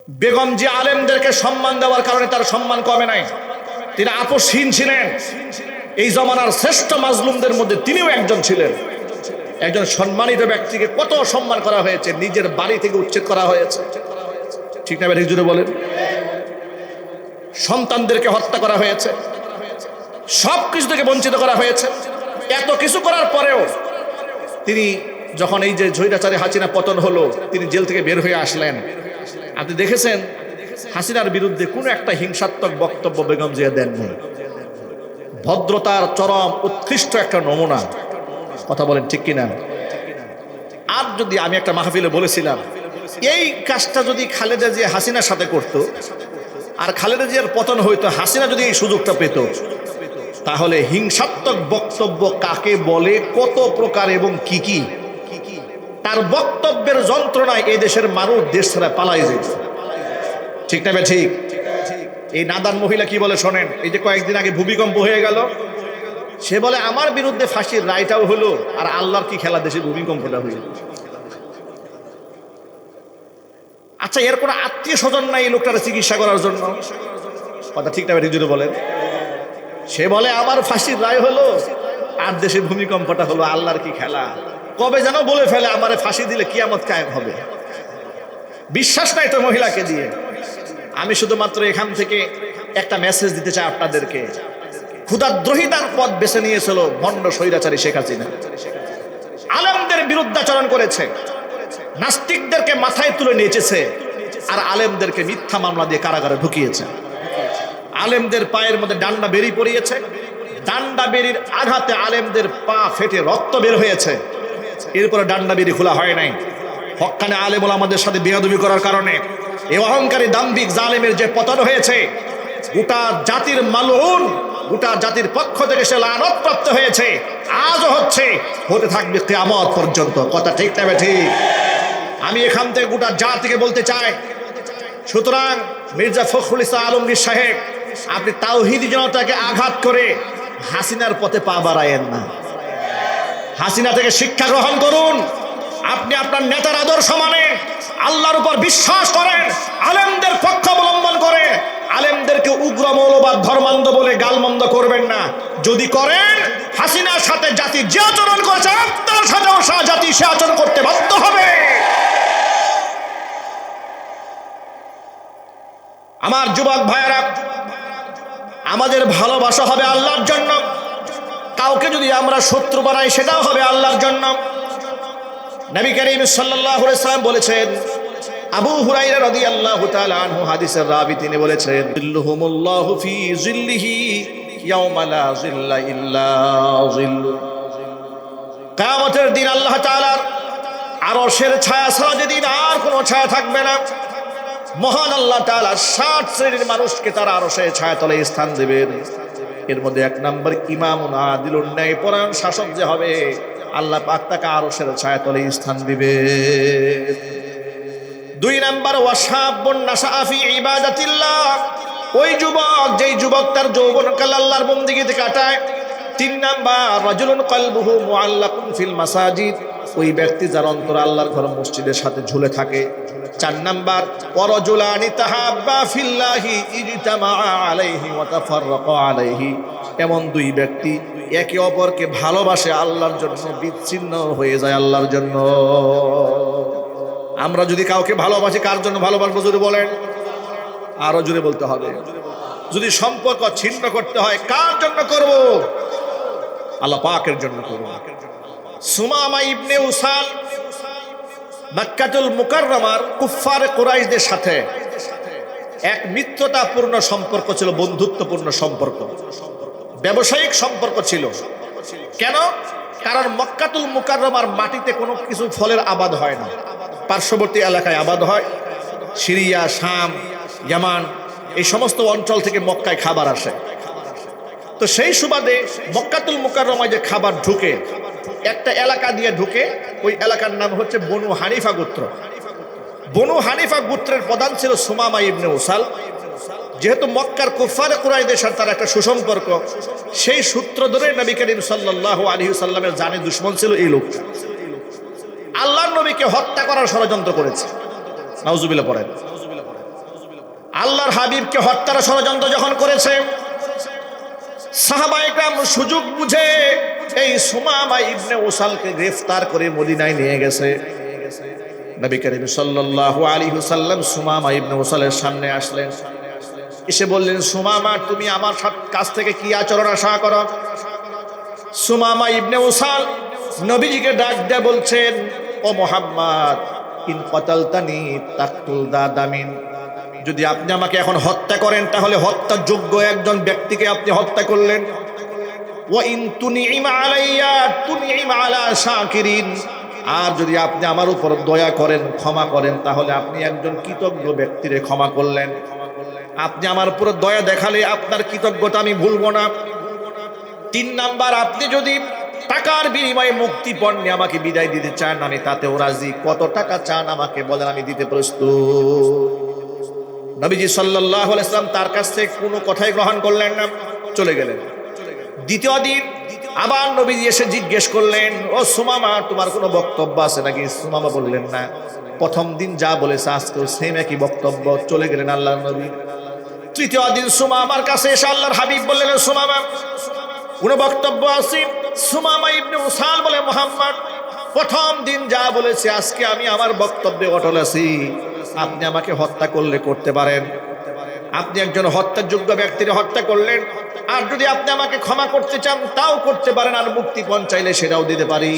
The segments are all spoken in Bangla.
বেগম জি আলেমদেরকে সম্মান দেওয়ার কারণে তার সম্মান কমে নাই। তিনি আপোষহীন ছিলেন। এই জমানার শ্রেষ্ঠ মাজলুমদের মধ্যে তিনিও একজন ছিলেন। একজন সম্মানিত ব্যক্তিকে কত সম্মান করা হয়েছে, নিজের বাড়ি থেকে উচ্ছেদ করা হয়েছে, ঠিক না ভাই? জুড়ে বলেন। সন্তানদেরকে হত্যা করা হয়েছে, সব কিছু থেকে বঞ্চিত করা হয়েছে। এত কিছু করার পরেও তিনি যখন এই যে স্বৈরাচারী হাসিনা পতন হলো, তিনি জেল থেকে বের হয়ে আসলেন। আপনি দেখেছেন হাসিনার বিরুদ্ধে কোনো একটা হিংসাত্মক বক্তব্য বেগম জিয়া দেননি। ভদ্রতার চরম উৎকৃষ্ট একটা নমুনা। কথা বলেন ঠিক কিনা? আর যদি আমি একটা মাহফিলে বলেছিলাম, এই কাজটা যদি খালেদা জিয়া হাসিনার সাথে করত, আর খালেদা জিয়ার পতন হইতো, হাসিনা যদি এই সুযোগটা পেত, তাহলে হিংসাত্মক বক্তব্য কাকে বলে, কত প্রকার এবং কি কি, তার বক্তব্যের যন্ত্রণায় এই দেশের মানুষ দেশ ছেড়ে পালাই যেত, ঠিক না? ঠিক। এই নাদান মহিলা কি বলে শোনেন। এই যে কয়েকদিন আগে ভূমিকম্প হয়ে গেল, সে বলে আমার বিরুদ্ধে ফাঁসির রায়টাও হলো, আর আল্লাহর কি খেলা, দেশে ভূমিকম্পটা হইল। আচ্ছা, এর কোনো আত্মীয় স্বজন নাই এই লোকটার চিকিৎসা করার জন্য? কথা ঠিক না যদি বলেন। সে বলে আমার ফাঁসির রায় হলো আর দেশে ভূমিকম্পটা হলো, আল্লাহর কি খেলা। কবে যেন বলে ফেলে আমারে ফাঁসি দিলে কিয়ামত কায়েম হবে। বিশ্বাস নাই তো মহিলাকে দিয়ে। আমি শুধুমাত্র এখান থেকে একটা মেসেজ দিতে চাই আপনাদেরকে। ক্ষুধাদ্রোহিতার পথ বেছে নিয়েছিল ভণ্ড স্বৈরাচারী শেখ হাসিনা। আলেমদের বিরুদ্ধাচরণ করেছে, নাস্তিকদেরকে মাথায় তুলে নিয়েছে, আর আলেমদেরকে মিথ্যা মামলা দিয়ে কারাগারে ঢুকিয়েছে। আলেমদের পায়ের মধ্যে ডান্ডা বেরি পড়িয়েছে, ডান্ডা বেরির আঘাতে আলেমদের পা ফেটে রক্ত বের হয়েছে। এরপরে ডান্ডা বেরি খোলা হয় নাই। হক্কানে আলেম ওলামাদের সাথে বেয়াদবি করার কারণে এই অহংকারী দাম্ভিক জালেমের যে পতন হয়েছে, গোটা জাতির মালউন, গোটা জাতির পক্ষ থেকে সে লানত প্রাপ্ত হয়েছে, আজও হচ্ছে, হতে থাকবে কিয়ামত পর্যন্ত। কথা ঠিক না ঠিক? আমি এখান থেকে গোটা জাতিকে বলতে চাই, সুতরাং মির্জা ফখরুল ইসলাম আলমগীর সাহেব, আপনি তাওহীদি জনতাকে আঘাত করে হাসিনার পথে পা বাড়ায়েন না। হাসিনা থেকে শিক্ষা গ্রহণ করুন। আপনি আপনার নেতার আদর্শ মানেন, আল্লাহর উপর বিশ্বাস করেন, আলেমদের পক্ষ অবলম্বন করে, আলেমদেরকে উগ্র মৌলবাদ ধর্মান্ধ বলে গালমন্দ করবেন না। যদি করেন, হাসিনার সাথে জাতি যে আচরণ করেছে আপনার সাথেও জাতি সে আচরণ করতে বাধ্য হবে। আমার যুবক ভাইয়েরা, আমাদের ভালোবাসা হবে আল্লাহর জন্য। কাউকে যদি আমরা শত্রু বানাই, সেটাও হবে আল্লাহর জন্য। নবী করিম সাল্লাল্লাহু আলাইহি ওয়াসাল্লাম বলেছেন, আবু হুরায়রা রাদিয়াল্লাহু তাআলা আনহু হাদিসের রাবী, তিনি বলেছেন, জিল্লুহুমুল্লাহু ফি জিল্লিহি ইয়াওমা লা জিল্লা ইল্লা জিল্লু। কিয়ামতের দিন আল্লাহ তাআলার আরশের ছায়া ছাড়া যেদিন আর কোনো ছায়া থাকবে না, মহান আল্লাহ তাআলা 60 শ্রেণীর মানুষকে তার আরশের ছায়াতলে স্থান দেবেন। এর মধ্যে 1 নম্বর ইমামুন আদিলুন, ন্যায়পরায়ণ শাসক যে হবে, আল্লাহ পাক তাকে আরশের ছায়াতলে স্থান দিবে। 2 নম্বর ওয়াশাবুন নাশআ ফি ইবাদাতিল্লাহ, ওই যুবক যেই যুবক তার যৌবনকাল আল্লাহর বন্দেগীতে কাটায়। 3 নম্বর রাজুলুন কলবুহু মুআল্লাকুন ফিল মাসাজিদ, ওই ব্যক্তি যার অন্তর আল্লাহর ঘর মসজিদের সাথে ঝুলে থাকে। 4 নম্বর ওয়ারাজুলানি তাহাব্বা ফিল্লাহি ইজতামা আলাইহি ওয়া তাফাররাকা আলাইহি, এমন 2 ব্যক্তি একে অপরকে ভালোবাসে আল্লাহর জন্য, বিচ্ছিন্ন হয়ে যায় আল্লাহর জন্য। আমরা যদি কাউকে ভালোবাসি, কার জন্য ভালোবাসবো জোরে বলেন, আরো জোরে বলতে হবে। যদি সম্পর্ক ছিন্ন করতে হয়, কার জন্য করব? আল্লাহ পাকের জন্য করব। সুমামা ইবনে উসাল মক্কাতুল মুকাররমার কুফফারে কুরাইশদের সাথে এক মিত্রতাপূর্ণ সম্পর্ক ছিল, বন্ধুত্বপূর্ণ সম্পর্ক, ব্যবসায়িক সম্পর্ক ছিল। কেন? কারণ মক্কাতুল মুকাররমার মাটিতে কোনো কিছু ফলের আবাদ হয় না, পার্শ্ববর্তী এলাকায় আবাদ হয়। সিরিয়া, শাম, ইয়ামান, এই সমস্ত অঞ্চল থেকে মক্কায় খাবার আসে। তো সেই সুবাদে মক্কাতুল মুকাররমায় যে খাবার ঢুকে, একটা এলাকা দিয়ে ঢুকে, ওই এলাকার নাম হচ্ছে বনু হানিফা গোত্র। বনু হানিফা গোত্রের প্রধান ছিল সুমামা ইবনে উসাল। যেহেতু মক্কার কুফফারে কুরাইশদের সাথে তার একটা সুসম্পর্ক, সেই সূত্র ধরে নবী করিম সাল্লাল্লাহু আলাইহি ওয়াসাল্লামের জানে দুশমন ছিল এই লোকটা। আল্লাহর নবীকে হত্যা করার ষড়যন্ত্র করেছে। নাউজুবিল্লাহ পড়েন। আল্লাহর হাবিবকে হত্যার ষড়যন্ত্র যখন করেছে, সাহাবায়ে কেরাম সুযোগ বুঝে এই সুমামা ইবনে উসালকে গ্রেফতার করে মদিনায় নিয়ে গেছে। নবী করিম সাল্লাল্লাহু আলাইহি ওয়াসাল্লাম সুমামা ইবনে উসালের সামনে আসলেন, এসে বললেন, সুমামা তুমি আমার কাছ থেকে কি আচরণ আশা করো? সুমামা ইবনে উসাল নবীজিকে ডাক দিয়ে বলছেন, ও মুহাম্মদ, ইন কতালতানি তাকতুল দাদামিন, যদি আপনি আমাকে এখন হত্যা করেন তাহলে হত্যার যোগ্য একজন ব্যক্তিকে আপনি হত্যা করলেন। ওয়া ইন তুনিম আলাইয়া তুনিম আলা শাকিরিন, আর যদি আপনি আমার উপর দয়া করেন, ক্ষমা করেন, তাহলে আপনি একজন কৃতজ্ঞ ব্যক্তিরে ক্ষমা করলেন। আপনি আমার উপর দয়া দেখালে আপনার কৃতজ্ঞতা আমি ভুলবো না। 3 নাম্বার, আপনি যদি টাকার বিনিময়ে মুক্তিপণ নিয়ে আমাকে বিদায় দিতে চান, আমি তাতেও রাজি। কত টাকা চান আমাকে বলেন, আমি দিতে প্রস্তুত। নবীজি সাল্লাল্লাহু আলাইহি ওয়াসাল্লাম তার কাছ থেকে কোনো কথাই গ্রহণ করলেন না, চলে গেলেন। দ্বিতীয় দিন আবার নবীজি এসে জিজ্ঞেস করলেন, ও সুমামা, তোমার কোনো বক্তব্য আছে নাকি? সুমামা বললেন না। প্রথম দিন যা বলেছে আজকেও সেম একই বক্তব্য, চলে গেলেন আল্লাহর নবী। তৃতীয় দিন সুমামার কাছে এসে আল্লাহর হাবিব বললেন, সুমামা কোনো বক্তব্য আছে? সুমামা ইবনে উসাল বলে, মুহাম্মদ প্রথম দিন যা বলেছে আজকে আমি আমার বক্তব্যে অটল আছি। আপনি আমাকে হত্যা করলে করতে পারেন, আপনি একজন হত্যার যোগ্য ব্যক্তির হত্যা করলেন, আর যদি আপনি আমাকে ক্ষমা করতে চান তাও করতে পারেন, আর মুক্তিপণ চাইলে সেটাও দিতে পারি।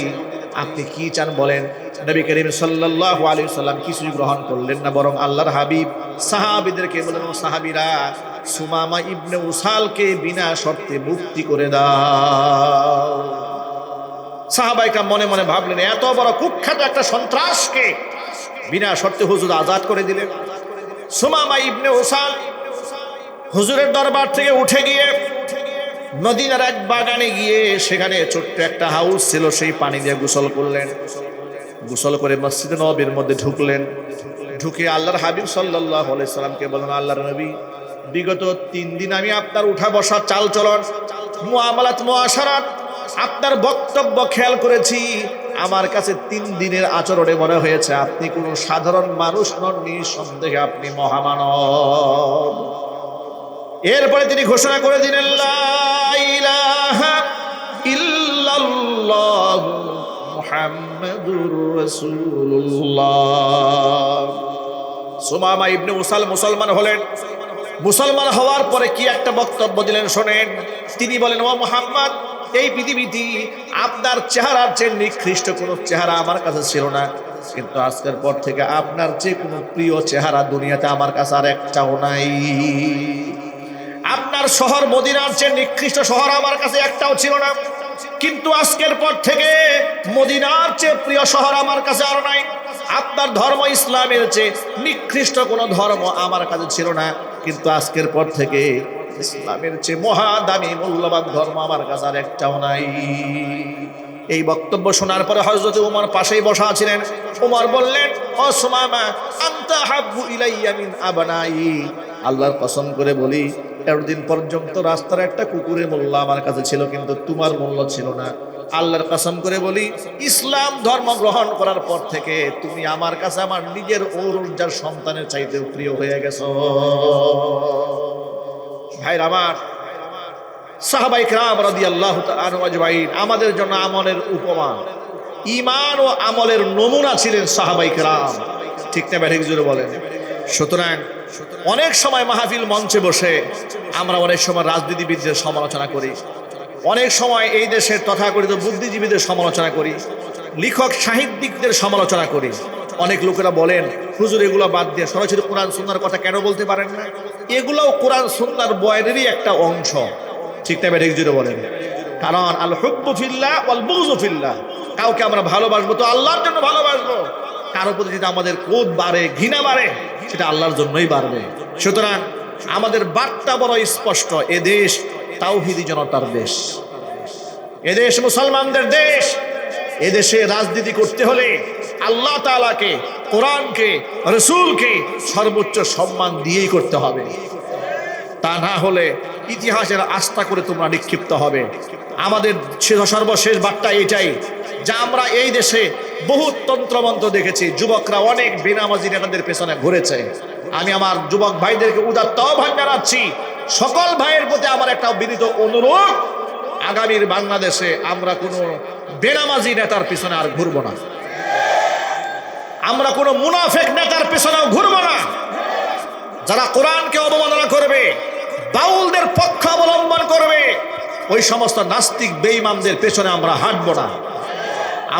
আপনি কি চান বলেন? নবী করিম সাল্লাল্লাহু আলাইহি ওয়াসাল্লাম কিছুই গ্রহণ করলেন না, বরং আল্লাহর হাবিব সাহাবীদেরকে বললেন, ও সাহাবীরা, সুমামা ইবনে উসালকে বিনা শর্তে মুক্তি করে দাও। সাহাবাইকা মনে মনে ভাবলেন, এত বড় কুখ্যাত একটা সন্ত্রাসকে বিনা শর্তে হুজুর আজাদ করে দিলেন। সুমামা ইবনে উসাল হুজুরের দরবার থেকে উঠে গিয়ে মদিনার এক বাগানে গিয়ে, সেখানে ছোট্ট একটা হাউস ছিল, সেই পানি দিয়ে গোসল করলেন। গোসল করে মসজিদে নববীর মধ্যে ঢুকলেন। ঢুকে আল্লাহর হাবিব সাল্লাল্লাহু আলাইহি সাল্লামকে বললেন, আল্লাহর নবী, বিগত 3 দিন আমি আপনার উঠা বসা, চাল চলন, মুআমালাত, মুআশারাত, আপনার বক্তব্য খেয়াল করেছি। আমার কাছে 3 দিনের আচরণে মনে হয়েছে আপনি কোনো সাধারণ মানুষ নন, নিঃসন্দেহে আপনি মহামানব। এরপরে তিনি ঘোষণা করে দিলেন, লা ইলাহা ইল্লাল্লাহু মুহাম্মাদুর রাসূলুল্লাহ। সুমামা ইবনে উসাল মুসলমান হলেন। মুসলমান হওয়ার পরে কি একটা বক্তব্য দিলেন শোনেন। তিনি বলেন, ও মুহাম্মদ, এই পৃথিবীতে আপনার চেহারার চেয়ে নিকৃষ্ট কোনো চেহারা আমার কাছে ছিল না, কিন্তু আজকের পর থেকে আপনার চেয়ে কোনো প্রিয় চেহারা দুনিয়াতে আমার কাছে আর একটাও নাই। আপনার শহর মদিনার চেয়ে নিকৃষ্ট শহর আমার কাছে একটাও ছিল না, কিন্তু আজকের পর থেকে মদিনার চেয়ে প্রিয় শহর আমার কাছে আর নাই। আপনার ধর্ম ইসলামের চেয়ে নিকৃষ্ট কোনো ধর্ম আমার কাছে ছিল না, কিন্তু আজকের পর থেকে ইসলামের চেয়ে মহাদামি মূল্যবান ধর্ম আমার কাছে আর একটাও নাই। এই বক্তব্য শোনার পরে হযরত ওমর পাশেই বসা ছিলেন। ওমর বললেন, ও সুমামা, আনতা হাব্বু ইলাইয়া মিন আবনাই, আল্লাহর কসম করে বলি, এতদিন পর্যন্ত রাস্তার একটা কুকুরের মূল্য আমার কাছে ছিল, কিন্তু তোমার মূল্য ছিল না। আল্লাহর কসম করে বলি, ইসলাম ধর্ম গ্রহণ করার পর থেকে তুমি আমার কাছে আমার নিজের ঔরজার সন্তানের চাইতেও প্রিয় হয়ে গেছো। ভাইরা আমার, সাহাবায়ে কেরাম রাদিয়াল্লাহু তাআলা আজমাইন আমাদের জন্য আমলের উপমা, ঈমান ও আমলের নমুনা ছিলেন সাহাবায়ে কেরাম। ঠিক না ব্যাঠিক জোরে বলেন? সুতরাং অনেক সময় মাহফিল মঞ্চে বসে আমরা অনেক সময় রাজনীতিবিদদের সমালোচনা করি, অনেক সময় এই দেশের তথাকথিত বুদ্ধিজীবীদের সমালোচনা করি, লেখক সাহিত্যিকদের সমালোচনা করি। অনেক লোকেরা বলেন, হুজুর এগুলো বাদ দিয়ে সরাসরি কোরআন সুন্নাহর কথা কেন বলতে পারেন না? এগুলোও কোরআন সুন্নাহর বয়ানেরই একটা অংশ। ঠিক না ব্যাঠিক জোরে বলেন? কারণ আল হুব্বু ফিল্লাহ ওয়াল বুগযু ফিল্লাহ, কাউকে আমরা ভালোবাসবো তো আল্লাহর জন্য ভালোবাসবো। কারো প্রতি যদি আমাদের ক্রোধ বাড়ে, ঘৃণা বাড়ে, সেটা আল্লাহর জন্যই বাড়বে। সুতরাং আমাদের বার্তা বড় স্পষ্ট, এদেশ তাওহীদি জনতার দেশ, এদেশ মুসলমানদের দেশ। এদেশে রাজনীতি করতে হলে আল্লাহ তাআলাকে, কোরআনকে, রাসূলকে সর্বোচ্চ সম্মান দিয়েই করতে হবে। তা না হলে ইতিহাসের আস্থা করে তোমরা নিক্ষিপ্ত হবে। আমাদের সর্বশেষ বার্তা এটাই যে আমরা এই দেশে বহু তন্ত্রমন্ত্র দেখেছি, যুবকরা অনেক বেনামাজি নেতাদের পেছনে ঘুরেছে, আমি আমার যুবক ভাইদেরকে উদাত্ত আহ্বান জানাচ্ছি, সকল ভাইয়ের প্রতি আমার একটা বিনীত অনুরোধ, আগামীর বাংলাদেশে আমরা কোনো বেনামাজি নেতার পিছনে আর ঘুরবো না, আমরা কোনো মুনাফিক নেতার পিছনেও ঘুরবো না। যারা কোরআনকে অবমাননা করবে, বাউলদের পক্ষ অবলম্বন করবে, ওই সমস্ত নাস্তিক বেঈমানদের পেছনে আমরা হাঁটবো না।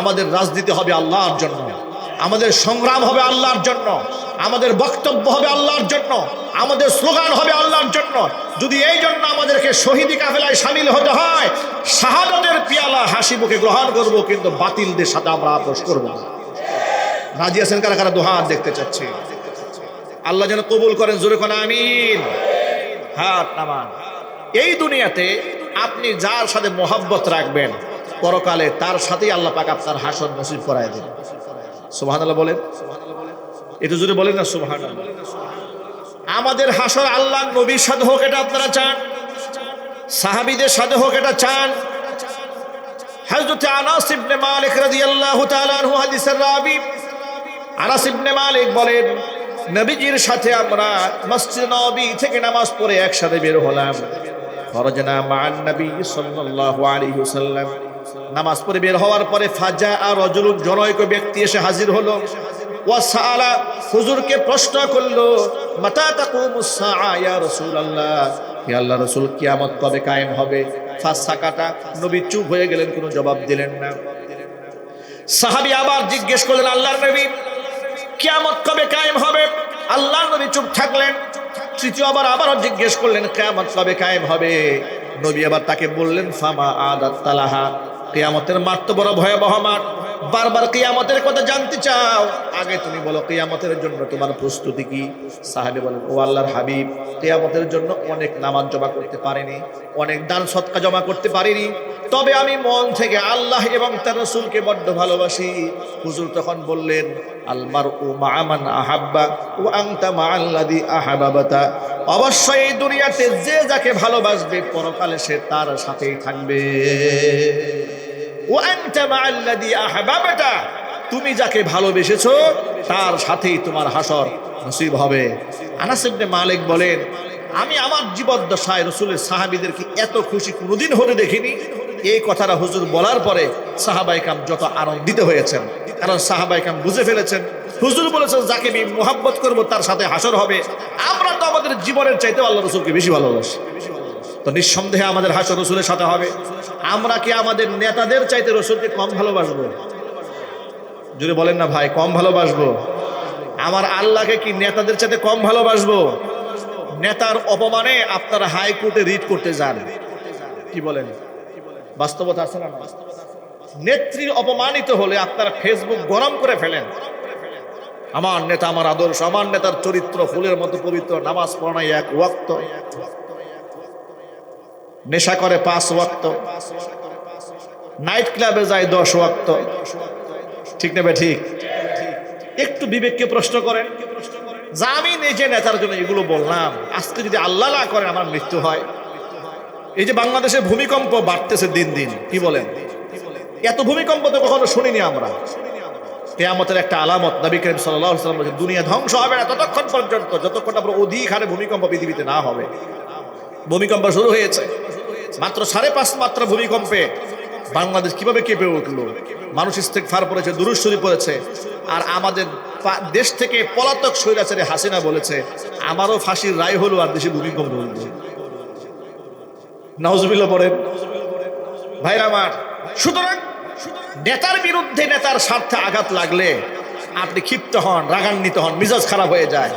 আমাদের রাজনীতি হবে আল্লাহর জন্য, আমাদের সংগ্রাম হবে আল্লাহর জন্য, আমাদের বক্তব্য হবে আল্লাহর জন্য, আমাদের স্লোগান হবে আল্লাহর জন্য। যদি এই জন্য আমাদেরকে শহীদি কাফেলায় শামিল হতে হয়, শাহাদাতের পিয়ালা হাসি মুখে গ্রহণ করব, কিন্তু বাতিলদের সাথে আমরা আপোষ করব না। রাজি আছেন কারা কারা? দুহাত দেখতে চাচ্ছি। আল্লাহ যেন কবুল করেন, জোরে কোন আমিন। হাত নামান। এই দুনিয়াতে আপনি যার সাথে মোহাব্বত রাখবেন, পরকালে তার সাথেই আল্লাহ পাক আপনার হাসর নসিব করায় দেন। সুবহানাল্লাহ বলেন, একটু জোরে বলেন না সুবহানাল্লাহ। আমাদের হাসর আল্লাহ নবীর সাথে হোক, এটা আপনারা চান? সাহাবীদের সাথে হোক, এটা চান? হযরত আনাস ইবনে মালিক রাদিয়াল্লাহু তাআলা আনহু হাদিসের রাবী, আনাস ইবনে মালিক বলেন, নবীজির সাথে আমরা মসজিদ নববী থেকে নামাজ পড়ে একসাথে বের হলাম। খরজনা মা'আন নবী সাল্লাল্লাহু আলাইহি ওয়াসাল্লাম। নামাজ পড়ে বের হওয়ার পরে ফাজাআ রাজুলুন, জনৈক ব্যক্তি এসে হাজির হলো। ওয়াসালা, হুজুরকে প্রশ্ন করলো, মাতা তাকুমুস সাআ ইয়া রাসূলুল্লাহ, হে আল্লাহর রাসূল, কিয়ামত কবে কায়েম হবে? ফাসাকাটা, নবী চুপ হয়ে গেলেন, কোনো জবাব দিলেন না। সাহাবী আবার জিজ্ঞেস করলেন, আল্লাহর নবী, কিয়ামত কবে কায়েম হবে? আল্লাহর নবী চুপ থাকলেন। তৃতীয়বার আবারও জিজ্ঞেস করলেন, কিয়ামত কবে কায়েম হবে? নবী আবার তাকে বললেন, ফামা আদাত তালাহা, কিয়ামতের মাঠ তো বড় ভয়াবহ মাঠ। বারবার কিয়ামতের কথা জানতে চাও, আগে তুমি বলো কিয়ামতের জন্য তোমার প্রস্তুতি কি? সাহাবী বলেন, ও আল্লাহর হাবিব, কিয়ামতের জন্য অনেক নামাজ জমা করতে পারিনি, অনেক দান সদকা জমা করতে পারিনি, তবে আমি মন থেকে আল্লাহ এবং তার রাসূলকে বড্ড ভালোবাসি। হুজুর তখন বললেন, আল মারউ মা মান আহাব্বা ওয়া আনতা মা'আল্লাযী আহাবাবাতা, অবশ্যই এই দুনিয়াতে যে যাকে ভালোবাসবে, পরকালে সে তার সাথেই থাকবে। ওয়া আনতা মা'আল্লাযী আহাবাবাতা, তুমি যাকে ভালোবেসেছো তার সাথেই তোমার হাসর নসিব হবে। আনাস ইবনে মালিক বলেন, আমি আমার জীবদ্দশায় রাসূলের সাহাবীদেরকে এত খুশি কোনোদিন হতে দেখিনি। এই কথাটা হুজুর বলার পরে সাহাবায়ে কেরাম যত আনন্দিত হয়েছেন, কারণ সাহাবায়ে কেরাম বুঝে ফেলেছেন, হুজুর বলেছেন যাকে আমি মুহাব্বত করব তার সাথে হাসর হবে। আমরা তো আমাদের জীবনের চাইতে আল্লাহ রাসূলকে বেশি ভালোবাসি, তো নিঃসন্দেহে আমাদের হাসর রাসূলের সাথে হবে। আমরা কি আমাদের নেতাদের চাইতে রাসূলকে কম ভালোবাসবো? যদি বলেন না ভাই, কম ভালোবাসবো? আমার আল্লাহকে কি নেতাদের চাইতে কম ভালোবাসবো? নেতার অপমানে আপনারা হাইকোর্টে রিট করতে যান, কি বলেন? বাস্তবতা আছে না? নেত্রী অপমানিত হলে আপনারা ফেসবুক গরম করে ফেলেন, আমার নেতা আমার আদর্শ, আমার নেতার চরিত্র ফুলের মতো পবিত্র, নামাজ পড়া নাই 1 ওয়াক্ত, নেশা করে 5 ওয়াক্ত, নাইট ক্লাবে যায় 10 ওয়াক্ত, ঠিক নেবে ঠিক? একটু বিবেককে প্রশ্ন করেন, যা আমি নিজে নেতার জন্য এগুলো বললাম, আজকে যদি আল্লাহ না করেন আমার মৃত্যু হয়। এই যে বাংলাদেশে ভূমিকম্প বাড়তেছে দিন দিন, কি বলেন? এত ভূমিকম্প তো কখনো শুনিনি আমরা। কিয়ামতের একটা আলামত, নবী করিম সাল্লাল্লাহু আলাইহি ওয়াসাল্লাম বলেছেন, দুনিয়া ধ্বংস হবে না ততক্ষণ পর্যন্ত যতক্ষণ আমরা অধিক হারে ভূমিকম্প পৃথিবীতে না হবে। ভূমিকম্প শুরু হয়েছে, মাত্র 5.5 মাত্রা ভূমিকম্পে বাংলাদেশ কিভাবে কেঁপে উঠলো। মানুষ ইস্তেগফার পড়েছে, দুরূদ শরীফ পড়েছে। আর আমাদের দেশ থেকে পলাতক স্বৈরাচারী হাসিনা বলেছে, আমারও ফাঁসির রায় হলো আর দেশে ভূমিকম্প হলো। নাউজুবিল্লাহ পড়েন ভাইরা আমার। সুতরাং নেতার বিরুদ্ধে, নেতার স্বার্থে আঘাত লাগলে আপনি ক্ষিপ্ত হন, রাগান্বিত হন, মিজাজ খারাপ হয়ে যায়।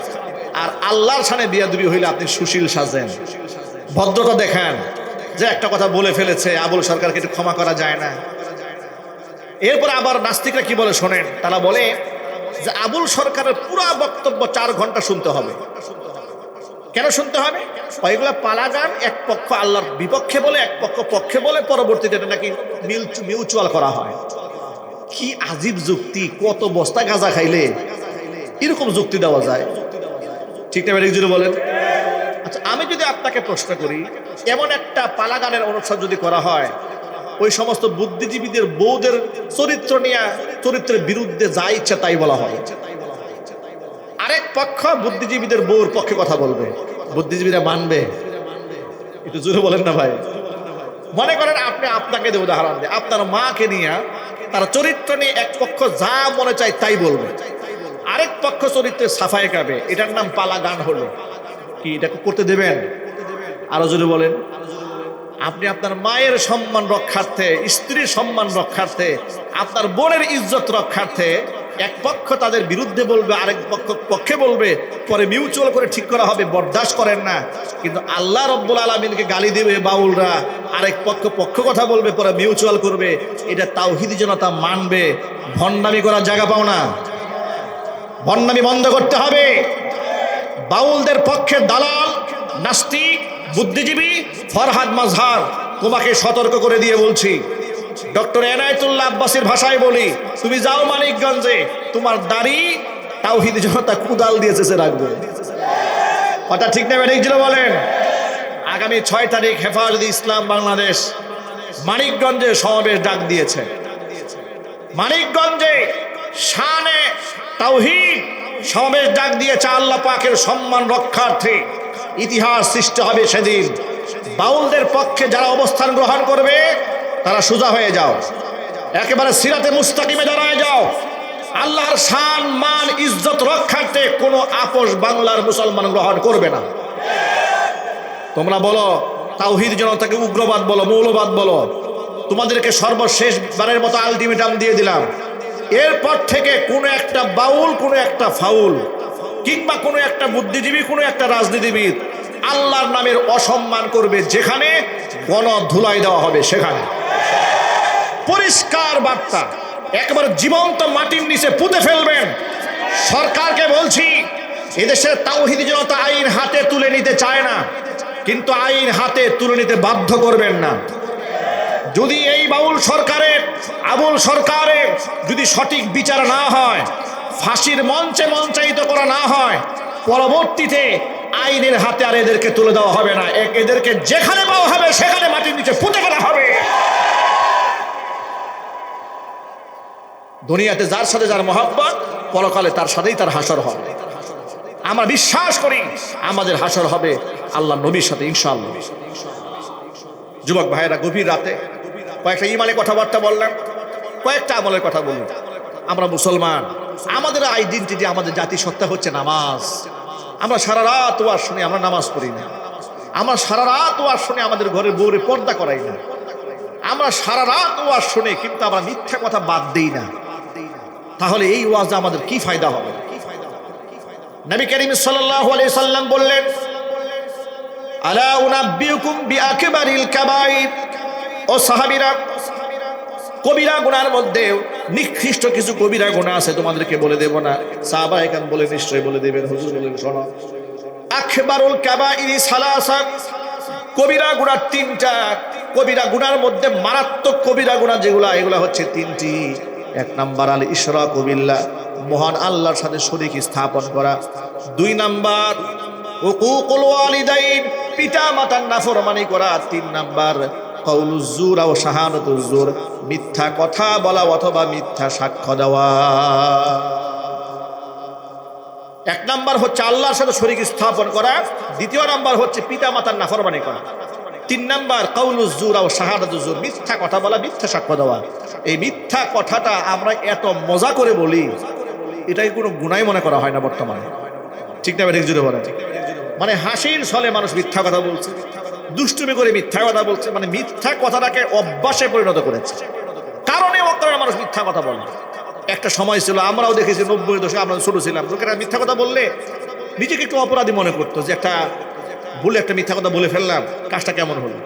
আর আল্লাহর সামনে বিয়াদবি হইলে আপনি সুশীল সাজেন, ভদ্রতা দেখান, যে একটা কথা বলে ফেলেছে, আবুল সরকারকে একটু ক্ষমা করা যায় না। এরপর আবার নাস্তিকরা কি বলে শোনেন, তারা বলে যে আবুল সরকারের পুরো বক্তব্য 4 ঘন্টা শুনতে হবে। কেন শুনতে হবে? এগুলা পালাগান, এক পক্ষ আল্লাহর বিপক্ষে বলে, এক পক্ষ পক্ষে বলে, পরবর্তীতে এটা নাকি মিউচুয়াল করা হয়। কি আজীব যুক্তি! কত বস্তা গাঁজা খাইলে এরকম যুক্তি দেওয়া যায়? ঠিক না ব্যাটিক যদি বলেন? আচ্ছা, আমি যদি আপনাকে প্রশ্ন করি, এমন একটা পালাগানের অনুষ্ঠান যদি করা হয়, ওই সমস্ত বুদ্ধিজীবীদের বউদের চরিত্র নিয়ে, চরিত্রের বিরুদ্ধে যা ইচ্ছা তাই বলা হয়, আরেক পক্ষ বুদ্ধিজীবীদের বউর পক্ষে কথা বলবে, বুদ্ধিজীবীরা মানবে? একটু জোরে বলেন না ভাই। মনে করেন আপনি, আপনাকে দিয়ে উদাহরণ দেয়, আপনার মাকে নিয়ে তার চরিত্র নিয়ে এক পক্ষ যা মনে চায় তাই বলবে, আরেক পক্ষ চরিত্রে সাফাই গাবে, এটার নাম পালা গান হলো। কি এটা করতে দেবেন? আরো জোরে বলেন। আপনি আপনার মায়ের সম্মান রক্ষার্থে, স্ত্রীর সম্মান রক্ষার্থে, আপনার বোনের ইজ্জত রক্ষার্থে এক পক্ষ তাদের বিরুদ্ধে বলবে, আরেক পক্ষ পক্ষে বলবে, পরে মিউচুয়াল করে ঠিক করা হবে, বরদাস্ত করেন না। কিন্তু আল্লাহ রব্বুল আলামিনকে গালি দেবে বাউলরা, আরেক পক্ষ পক্ষ কথা বলবে, পরে মিউচুয়াল করবে, এটা তাওহীদি জনতা মানবে? ভণ্ডামি করার জায়গা পাও না। ভণ্ডামি বন্ধ করতে হবে। বাউলদের পক্ষে দালাল, নাস্তিক, বুদ্ধিজীবী ফরহাদ মাজহার, তোমাকে সতর্ক করে দিয়ে বলছি, ডক্টর এনায়েতুল্লাহ আব্বাসীর ভাষায় বলি, তুমি যাও মানিকগঞ্জে, তোমার দাড়ি তাওহীদি জনতা কুদাল দিয়ে চেঁচে রাখবে। কথা ঠিক না ঠিক ছিল বলেন? আগামী 6 তারিখ হেফাজতে ইসলাম বাংলাদেশ মানিকগঞ্জে সমাবেশ ডাক দিয়েছে। মানিকগঞ্জে শানে তাওহীদ সমাবেশ ডাক দিয়েছে। আল্লাহ পাকের সম্মান রক্ষার্থে ইতিহাস সৃষ্টি হবে সেদিন। বাউলদের পক্ষে যারা অবস্থান গ্রহণ করবে তারা সোজা হয়ে যাও, একেবারে সিরাতে মুস্তাকিমে দাঁড়ায় যাও। আল্লাহর শান মান ইজ্জত রক্ষার্থে কোনো আপোষ বাংলার মুসলমান গ্রহণ করবে না। তোমরা বলো তাওহীদ জনতাকে উগ্রবাদ বলো, মৌলবাদ বলো, তোমাদেরকে সর্বশেষ বারের মতো আলটিমেটাম দিয়ে দিলাম। এরপর থেকে কোনো একটা বাউল, কোনো একটা ফাউল, কিংবা কোনো একটা বুদ্ধিজীবী, কোনো একটা রাজনীতিবিদ আল্লাহর নামের অসম্মান করবে, যেখানে গণধুলাই দেওয়া হবে সেখানে। পরিষ্কার বার্তা, একবার জীবন্ত মাটির নিচে পুঁতে ফেলবেন। সরকারকে বলছি, এদেশের তাওহীদি জনতা আইন হাতে তুলে নিতে চায় না, কিন্তু আইন হাতে তুলে নিতে বাধ্য করবেন না। যদি এই বাউল সরকারের, আবুল সরকারের যদি সঠিক বিচার না হয়, ফাঁসির মঞ্চে মঞ্চায়িত করা না হয়, পরবর্তীতে আইনের হাতে আর এদেরকে তুলে দেওয়া হবে না। এদেরকে যেখানে পাওয়া হবে সেখানে মাটির নিচে পুঁতে ফেলা হবে। দুনিয়াতে যার সাথে যার মহব্বত, পরকালে তার সাথেই তার হাসর হবে। আমরা বিশ্বাস করি আমাদের হাসর হবে আল্লাহ নবীর সাথে ইনশাআল্লাহ। যুবক ভাইয়েরা, গভীর রাতে কয়েকটা ইমানের কথাবার্তা বললাম, কয়েকটা আমলের কথা বললাম। আমরা মুসলমান, আমাদের আইডেন্টিটি, আমাদের জাতিসত্তা হচ্ছে নামাজ। আমরা সারা রাত ওয়াজ শুনি, আমরা নামাজ পড়ি না। আমরা সারা রাত ওয়াজ শুনি, আমাদের ঘরের বউরে পর্দা করাই না। আমরা সারা রাত ওয়াজ শুনি, কিন্তু আমরা মিথ্যা কথা বাদ দিই না। তাহলে এই ওয়াজ আমাদের কি ফায়দা হবে? নবী করিম সাল্লাল্লাহু আলাইহি সাল্লাম বললেন, আলা উনাব্বিউকুম বিআকবারিল কাবাইর। ও সাহাবীরা, কবিরা গুনার মধ্যে নিকৃষ্ট কিছু কবিরা গুনাহ আছে, তোমাদেরকে বলে দেব না? সাহাবায়ে কেরাম বলে, নিশ্চয়ই বলে দেবেন। হুজুর বলেন, শোনো, আকবারুল কাবাইরি সালাসা, কবিরা গুনাহ 3টা। কবিরা গুনার মধ্যে মারাত্মক কবিরা গুনাহ যেগুলা, এগুলা হচ্ছে 3টি। 1 নাম্বার আল ইশরাকু বিল্লাহ, মহান আল্লাহর সাথে শরীক স্থাপন করা। 2 নাম্বার উকুকুল ওয়ালিদাইন, পিতা মাতার নাফরমানি করা। 3 নাম্বার কাউলুজ জুর ও শাহাদাতুজ জুর, মিথ্যা কথা বলা অথবা মিথ্যা সাক্ষ্য দেওয়া। 1 নাম্বার হচ্ছে আল্লাহর সাথে শরীক স্থাপন করা। 2 নাম্বার হচ্ছে পিতা মাতার নাফরমানি করা। 3 নাম্বার কাউলুজ জুর ও শাহাদাতুজ জুর, মিথ্যা কথা বলা, মিথ্যা সাক্ষ্য দেওয়া। এই মিথ্যা কথাটা আমরা এত মজা করে বলি, এটাই কোনো গুনাহ মনে করা হয় না বর্তমানে। ঠিক না? ঠিক জুড়ে বলেন। মানে হাসির ছলে মানুষ মিথ্যা কথা বলছে, দুষ্টুমি করে মিথ্যা কথা বলছে, মানে মিথ্যা কথাটাকে অভ্যাসে পরিণত করেছে। কারণে অকারণে মানুষ মিথ্যা কথা বলে। একটা সময় ছিল, আমরাও দেখেছি 90-এর দশকে, আমরা ছোট ছিলাম, লোকেরা মিথ্যা কথা বললে নিজেকে একটু অপরাধী মনে করতো, যে একটা ভুলে একটা মিথ্যা কথা বলে ফেললাম, কাজটা কেমন হলো।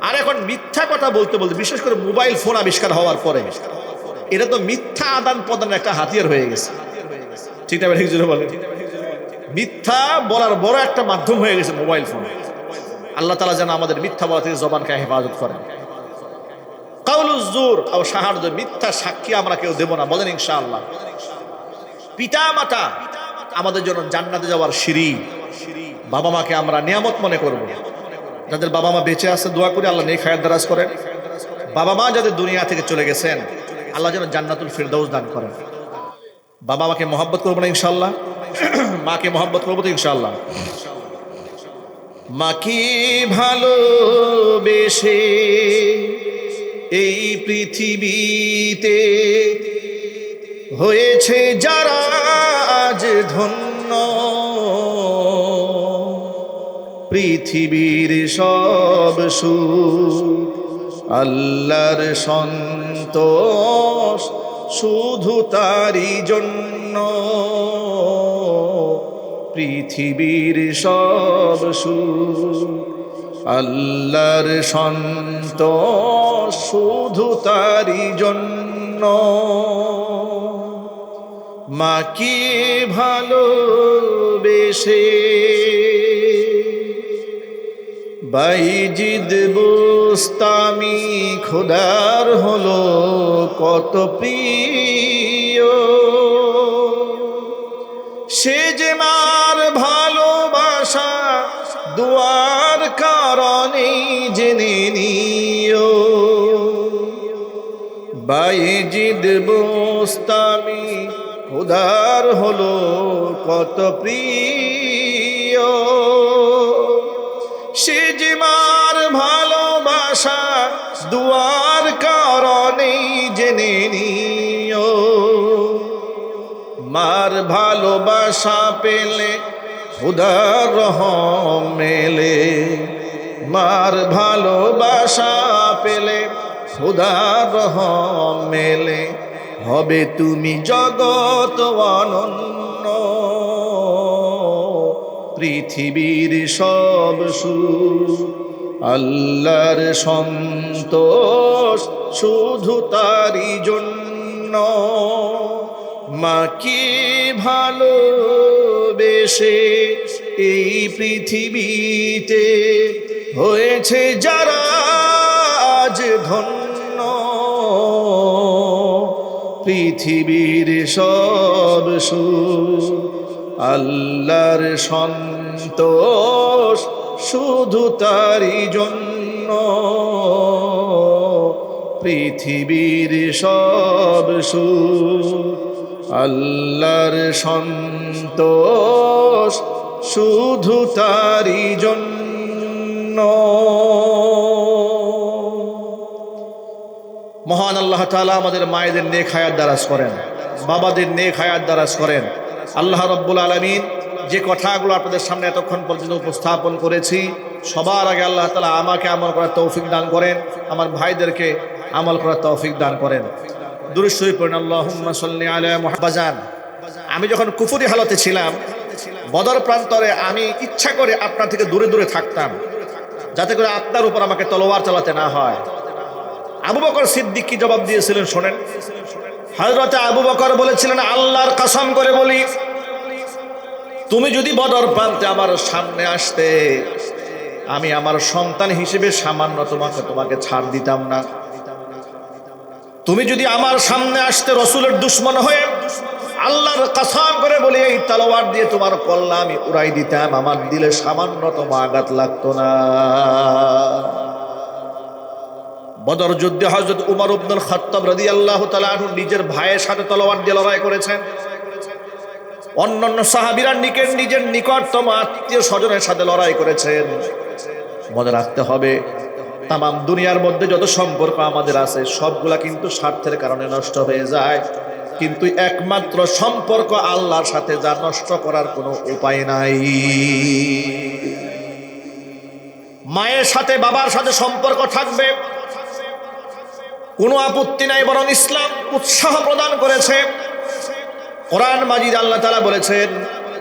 আর এখন মিথ্যা কথা বলতে বলতে, বিশেষ করে মোবাইল ফোন আবিষ্কার হওয়ার পরে, এটা তো মিথ্যা আদান প্রদানের একটা হাতিয়ার হয়ে গেছে। ঠিক না? ঠিক জোরে বলেন। মিথ্যা বলার বড় একটা মাধ্যম হয়ে গেছে মোবাইল ফোন। আল্লাহ তাআলা যেন আমাদের মিথ্যা বলা থেকে জবানকে হেফাজত করেন। কাউলুজ জুর ও শাহাদাত, মিথ্যা সাক্ষী আমরা কেউ দেব না, বলেন ইনশাআল্লাহ। পিতা মাতা আমাদের জন্য জান্নাতে যাওয়ার সিঁড়ি। বাবা মাকে আমরা নিয়ামত মনে করব। যাদের বাবা মা বেঁচে আছে, দোয়া করি আল্লাহ নেক হায়াত দারাজ করেন। বাবা মা যাদের দুনিয়া থেকে চলে গেছেন, আল্লাহ যেন জান্নাতুল ফিরদাউস দান করেন। বাবা মাকে মহব্বত করবো না ইনশাল্লাহ? মাকে মহব্বত করবো তো ইনশাল্লাহ? মাকে ভালোবেসে এই পৃথিবীতে হয়েছে যারা আজ ধন্য, পৃথিবীর সব সুখ আল্লাহর সন্তোষ শুধু তারই জন্য, পৃথিবীর সব সুখ আল্লাহর সন্তোষ শুধু তারই জন্য। মাকে ভালোবেসে বাইজিদ বুস্তামি খোদার হলো কত প্রিয়, সে যে মার ভালোবাসা দুয়ার কারণে জেনে নিও। বাইজিদ বুস্তামি খোদার হলো কত প্রিয়, সে যে মার ভালোবাসা দুয়ার কারণে জেনে নিও। মার ভালোবাসা পেলে খোদার রহম মেলে, মার ভালোবাসা পেলে খোদার রহম মেলে, হবে তুমি জগৎ অনন্য, পৃথিবীর সব সুখ আল্লাহর সন্তোষ শুধু তারই জন্য। মাকে ভালোবেসে এই পৃথিবীতে হয়েছে যারা আজ ধন্য, পৃথিবীর সব সুখ আল্লাহর সন্তোষ শুধু তারই জন্য, পৃথিবীর সব সুখ আল্লাহর সন্তোষ শুধু তারই জন্য। মহান আল্লাহ তাআলা আমাদের মায়েদের নেক হায়াত দারাজ করেন, বাবাদের নেক হায়াত দারাজ করেন। আল্লাহ রাব্বুল আলামিন যে কথাগুলো আপনাদের সামনে এতক্ষণ পর্যন্ত উপস্থাপন করেছি, সবার আগে আল্লাহ তাআলা আমাকে আমল করার তৌফিক দান করেন, আমার ভাইদেরকে আমল করার তৌফিক দান করেন। দুরূদ শরীফ পড়েন, আল্লাহুম্মা সাল্লি আলা মুহাম্মাদ। আমি যখন কুফরি হালতে ছিলাম বদর প্রান্তরে, আমি ইচ্ছা করে আপনার থেকে দূরে দূরে থাকতাম, যাতে করে আপনার উপর আমাকে তলোয়ার চালাতে না হয়। আবু বকর সিদ্দিক কি জবাব দিয়েছিলেন শোনেন। হযরতে আবু বকর বলেছিলেন, আল্লাহর কসম করে বলি, তুমি যদি বদর প্রান্তে আমার সামনে আসতে, আমি আমার সন্তান হিসেবে সামান্য তোমাকে ছাড় দিতাম না। তুমি যদি আমার সামনে আসতে রাসূলের দুশমন হয়ে, আল্লাহর কসম করে বলি, এই তলোয়ার দিয়ে তোমার কল্লা আমি উড়াই দিতাম, আমার দিলে সামান্যতম আঘাত লাগতো না। বদর যুদ্ধে হযরত উমর ইবনুল খাত্তাব রাদিয়াল্লাহু তাআলা আনহু নিজের ভাইয়ের সাথে তলোয়ার দিয়ে লড়াই করেছেন। অন্যান্য সাহাবীরা নিজের নিকটতম আত্মীয় স্বজনের সাথে লড়াই করেছেন। মনে রাখতে হবে, তাম দুনিয়ার মধ্যে যত সম্পর্ক আমাদের আছে সবগুলা কিন্তু স্বার্থের কারণে নষ্ট হয়ে যায়, কিন্তু একমাত্র সম্পর্ক আল্লাহর সাথে যা নষ্ট করার কোনো উপায় নাই। মায়ের সাথে বাবার সাথে সম্পর্ক থাকবে, কোনো আপত্তি নাই, বরং ইসলাম উৎসাহ প্রদান করেছে। কোরআন মাজিদ আল্লাহ তাআলা বলেছেন,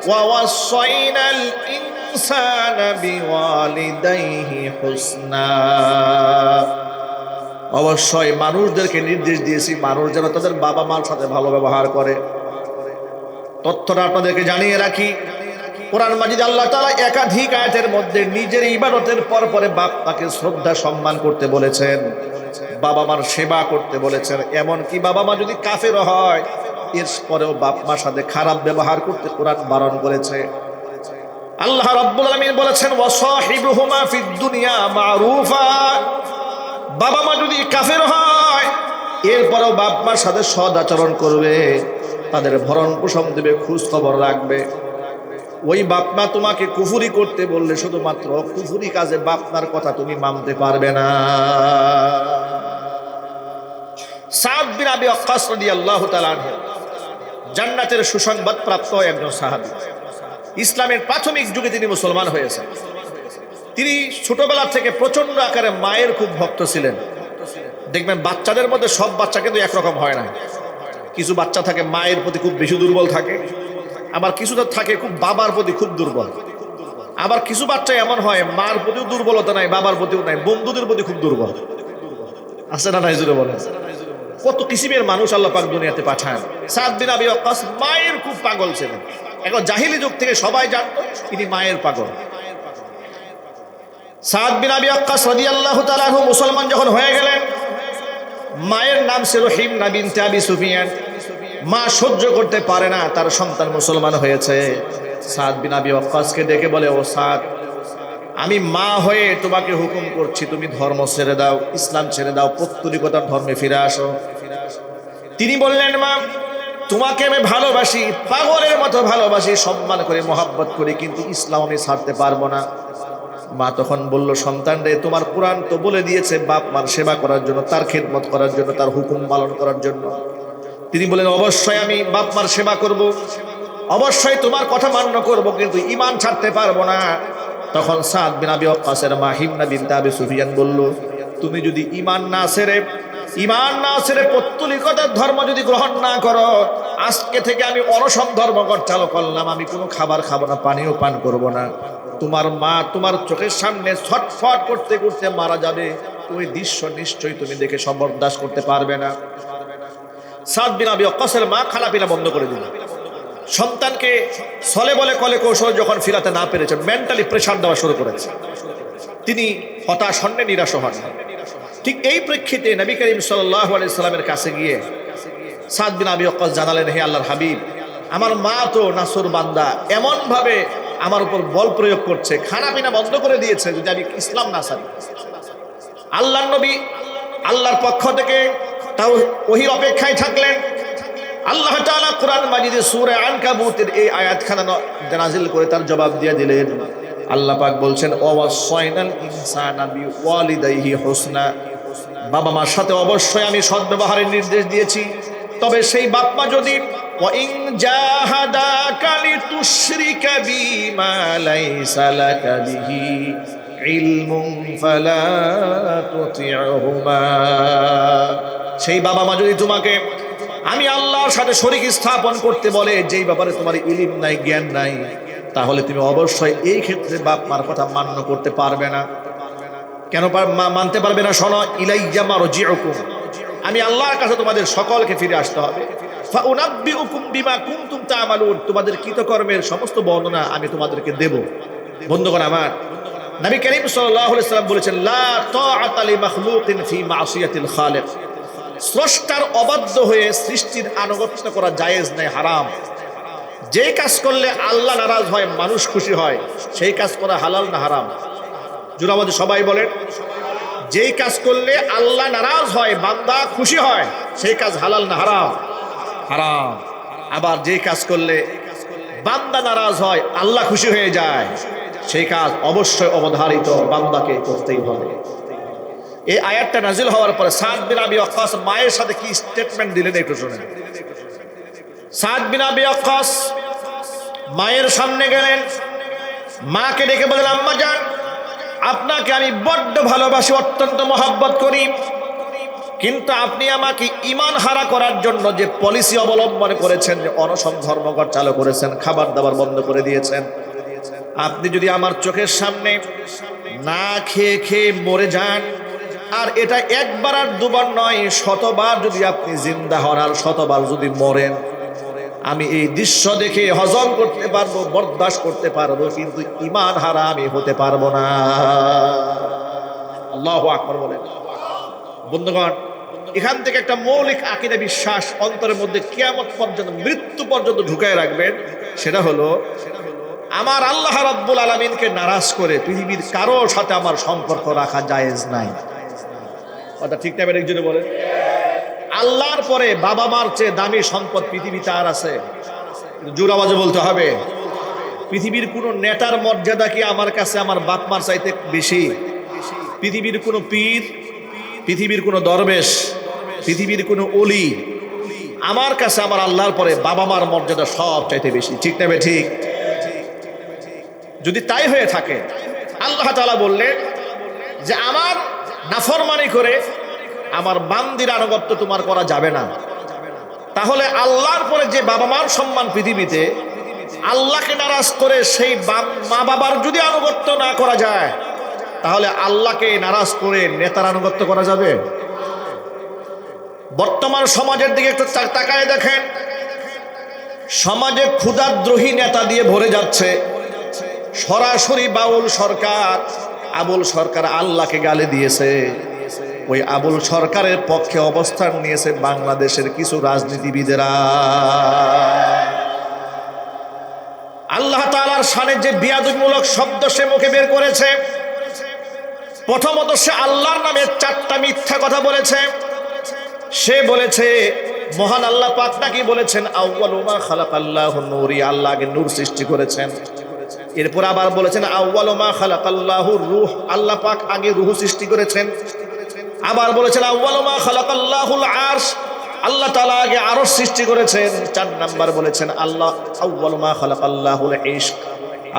ওয়া ওয়াসাইনাল ইনসানা বিওয়ালিদাইহি হুসনা। অবশ্যই মানুষদেরকে নির্দেশ দিয়েছি মানুষ যেন তাদের বাবা মার সাথে ভালো ব্যবহার করে। তথ্যটা আপনাদেরকে জানিয়ে রাখি, কোরআন মাজিদ আল্লাহ তাআলা একাধিক আয়াতের মধ্যে নিজের ইবাদতের পর পরে বাপ মাকে শ্রদ্ধা সম্মান করতে বলেছেন, বাবা মার সেবা করতে বলেছেন। এমনকি বাবা মা যদি কাফের হয়, এর পরেও বাপ মার সাথে খারাপ ব্যবহার করতে কোরআন বারণ করেছে। আল্লাহ রাব্বুল আলামিন বলেছেন, ওয়াসাহিবুহুমা ফিদ দুনিয়া মারুফা। বাবা মা যদি কাফের হয়, এরপরেও বাপ মার সাথে সদ আচরণ করবে। তাদের ভরণ পোষণ দেবে, খোঁজ খবর রাখবে। ওই বাপ মা তোমাকে কুফরি করতে বললে শুধুমাত্র কুফরি কাজে বাপ মার কথা তুমি মানতে পারবে না। সাদ বিন আবি ওয়াক্কাস রাদিয়াল্লাহু তাআলা আনহু জান্নাতের সুসংবাদ প্রাপ্ত একজন সাহাবী। ইসলামের প্রাথমিক যুগে তিনি মুসলমান হয়েছেন। তিনি ছোটবেলা থেকে প্রচন্ড আকারে মায়ের খুব ভক্ত ছিলেন। দেখবেন বাচ্চাদের মধ্যে সব বাচ্চা কিন্তু একরকম হয় না। কিছু বাচ্চা থাকে মায়ের প্রতি খুব বেশি দুর্বল থাকে, আবার কিছুটা থাকে খুব বাবার প্রতি খুব দুর্বল। আবার কিছু বাচ্চা এমন হয় মার প্রতিও দুর্বলতা নাই, বাবার প্রতিও নাই, বন্ধুদের প্রতি খুব দুর্বল। আছে না নাই জুড়ে বলেন? কত কিসিমের মানুষ আল্লাহ পাক দুনিয়াতে পাঠান। সাদ বিন আবি ওয়াক্কাস মায়ের খুব পাগল ছিলেন। এখন জাহিলি যুগ থেকে সবাই জানতো তিনি মায়ের পাগল। সাদ বিন আবি ওয়াক্কাস রাদিয়াল্লাহু তাআলা আনহু মুসলমান যখন হয়ে গেলেন, মায়ের নাম ছিল হিমনা বিনতে আবি সুফিয়ান। মা সহ্য করতে পারে না তার সন্তান মুসলমান হয়েছে। সাদ বিন আবি ওয়াক্কাসকে ডেকে বলে, ও সাদ, আমি মা হয়ে তোমাকে হুকুম করছি তুমি ধর্ম ছেড়ে দাও, ইসলাম ছেড়ে দাও, পৌত্তলিকতার ধর্মে ফিরে আসো। তিনি বললেন, মা, তোমাকে আমি ভালোবাসি, পাগলের মতো ভালোবাসি, সম্মান করে মহব্বত করি, কিন্তু ইসলাম আমি ছাড়তে পারবো না। মা তখন বলল, সন্তান রে, তোমার কোরআন তো বলে দিয়েছে বাপ মার সেবা করার জন্য, তার খেদমত করার জন্য, তার হুকুম পালন করার জন্য। তিনি বলেন, অবশ্যই আমি বাপ মার সেবা করব, অবশ্যই তোমার কথা মান্য করব, কিন্তু ঈমান ছাড়তে পারবো না। তখন সাদ বিন আবি ওয়াক্কাসের মা হিমনা বিনতে আবি সুফিয়ান বলল, তুমি যদি ঈমান না ছেড়ে পৌত্তলিকতার ধর্ম যদি গ্রহণ না করো, আজকে থেকে আমি অনশন ধর্মঘট চালু করলাম, আমি কোনো খাবার খাবো না, পানিও পান করব না। তোমার মা তোমার চোখের সামনে ছটফট করতে করতে মারা যাবে, ওই দৃশ্য নিশ্চয়ই তুমি দেখে বরদাস্ত করতে পারবে না। সাদ বিন আবি ওয়াক্কাসের মা খানা পিনা বন্ধ করে দিল। সন্তানকে ছলে বলে কলে কৌশল যখন ফিরাতে না পেরেছেন, মেন্টালি প্রেশার দেওয়া শুরু করেছে। তিনি হতাশ হন, নিরাশ হন। ঠিক এই প্রেক্ষিতে নবী করিম সাল্লাল্লাহু আলাইহি সাল্লামের কাছে গিয়ে সাদ বিন আবি ওয়াক্কাস জানালেন, হে আল্লাহর হাবিব, আমার মা তো নাসুর বান্দা, এমন ভাবে আমার উপর বল প্রয়োগ করছে, খানা পিনা বন্ধ করে দিয়েছে, যদি আমি ইসলাম না ছাড়ি। আল্লাহর নবী আল্লাহর পক্ষ থেকে তাও ওহীর অপেক্ষায় থাকলেন। আল্লাহ তাআলা কোরআন মাজিদে সূরা আনকাবুতের এই আয়াতখানা নাযিল করে তার জবাব দিয়ে দিলেন। আল্লাহ পাক বলছেন, ওয়াসাইনাল ইনসানা বিওয়ালিদাইহি হুসনা, বাবা মার সাথে অবশ্যই আমি সদ্ব্যবহারের নির্দেশ দিয়েছি। তবে সেই বাপ মা যদি ওয়াইন জাহাদাকা লিতুশরিকা বিমা লাইসা লাকা বিহি ইলমুন ফালা তুতি'হুমা, সেই বাবা মা যদি তোমাকে আমি আল্লাহর সাথে শরীক স্থাপন করতে বলে, যেই ব্যাপারে তোমার ইলম নাই, জ্ঞান নাই, তাহলে তুমি অবশ্যই এই ক্ষেত্রে বাপ মার কথা মান্য করতে পারবে না। কেন মানতে পারবে না? শোনো, ইলাইয়া মারজিউকুম, আমি আল্লাহর কাছে তোমাদের সকলকে ফিরে আসতে হবে। ফাউনাব্বিউকুম বিমা কুনতুম তা'মালুন, তোমাদের কৃতকর্মের সমস্ত বর্ণনা আমি তোমাদেরকে দেব। বন্ধুগণ আমার, নবী করিম সাল্লাল্লাহু আলাইহি সাল্লাম বলেছেন, লা তাআতা লিমাখলুকিন ফি মাসিয়াতিল খালিক, স্রষ্টার অবাধ্য হয়ে সৃষ্টির আনুগত্য করা জায়েজ নাই, হারাম। যেই কাজ করলে আল্লাহ নারাজ হয়, মানুষ খুশি হয়, সেই কাজ করা হালাল না হারাম? জোরে আমাদের সবাই বলেন, যেই কাজ করলে আল্লাহ নারাজ হয়, বান্দা খুশি হয়, সেই কাজ হালাল না হারাম? হারাম। আবার যেই কাজ করলে বান্দা নারাজ হয়, আল্লাহ খুশি হয়ে যায়, সেই কাজ অবশ্যই অবধারিত, বান্দাকে করতেই হবে। এই আয়াতটা নাজিল হওয়ার পরে সাদ বিন আবি ওয়াক্কাস মায়ের সাথে কি স্টেটমেন্ট দিলেন একটু শুনেন। সাদ বিন আবি ওয়াক্কাস মায়ের সামনে গেলেন, মাকে ডেকে বললেন, আম্মা জান, আপনাকে আমি বড্ড ভালোবাসি, অত্যন্ত মহব্বত করি, কিন্তু আপনি আমাকে ঈমান হারা করার জন্য যে পলিসি অবলম্বন করেছেন, যে অনশন ধর্মঘট চালু করেছেন, খাবার দাবার বন্ধ করে দিয়েছেন, আপনি যদি আমার চোখের সামনে না খেয়ে খেয়ে মরে যান, আর এটা একবার আর দুবার নয়, শতবার যদি আপনি জিন্দা হন আর শতবার যদি মরেন, আমি এই দৃশ্য দেখে হজম করতে পারবো, বরদাস্ত করতে পারবো, কিন্তু ঈমান হারা আমি হতে পারবো না। আল্লাহু আকবার বলেন। বন্ধুগণ, এখান থেকে একটা মৌলিক আকীদা বিশ্বাস অন্তরের মধ্যে কিয়ামত পর্যন্ত, মৃত্যু পর্যন্ত ঢুকায় রাখবেন। সেটা হলো, আমার আল্লাহ রাব্বুল আলামিনকে নারাজ করে পৃথিবীর কারো সাথে আমার সম্পর্ক রাখা জায়েজ নাই। কথা ঠিক না? একজনে বলেন, আল্লাহর পরে বাবা মার চেয়ে দামি সম্পদ পৃথিবীতে আর আছে? জোর আওয়াজে বলতে হবে। পৃথিবীর কোন নেতার মর্যাদা কি আমার কাছে আমার বাপ মার চাইতে বেশি? পৃথিবীর কোন পীর, পৃথিবীর কোন দরবেশ, পৃথিবীর কোন অলি আমার কাছে আমার আল্লাহর পরে বাবা মার মর্যাদা সব চাইতে বেশি। ঠিক না ঠিক? যদি তাই হয়ে থাকে, আল্লাহ তাআলা বললেন যে আমার নাফরমানি করে আমার বান্দির আনুগত্য তোমার করা যাবে না। তাহলে আল্লাহর পরে যে বাবা মার সম্মান পৃথিবীতে, আল্লাহকে নারাজ করে সেই মা বাবার যদি আনুগত্য না করা যায়, তাহলে আল্লাহকে নারাজ করে নেতার আনুগত্য করা যাবে? বর্তমান সমাজের দিকে একটু তাকায় দেখেন, সমাজে ক্ষুধাদ্রোহী নেতা দিয়ে ভরে যাচ্ছে। সরাসরি বাউল সরকার, আবুল সরকার আল্লাহকে গালি দিয়েছে। ওই আবুল সরকারের পক্ষে অবস্থান নিয়েছে বাংলাদেশের কিছু রাজনীতিবিদেরা। আল্লাহ তাআলার শানে যে বিয়াদবিমূলক শব্দ সে মুখে বের করেছে, প্রথমত সে আল্লাহর নামে 4টা মিথ্যা কথা বলেছে। সে বলেছে মহান আল্লাহ পাক নাকি বলেছেন আউয়ালু মা খালাকাল্লাহু নূরি, আল্লাহ আগে নূর সৃষ্টি করেছেন। এরপর আবার বলেছেন আউয়ালু মা খালাকাল্লাহু রূহ, আল্লাহ পাক আগে রূহ সৃষ্টি করেছেন। আবার বলেছেন আউয়ালু মা খালাকাল্লাহুল আরশ, আল্লাহ তাআলা আগে আরশ সৃষ্টি করেছেন। 4 নাম্বার বলেছেন আল্লাহ আউয়ালু মা খালাকাল্লাহুল ইশক,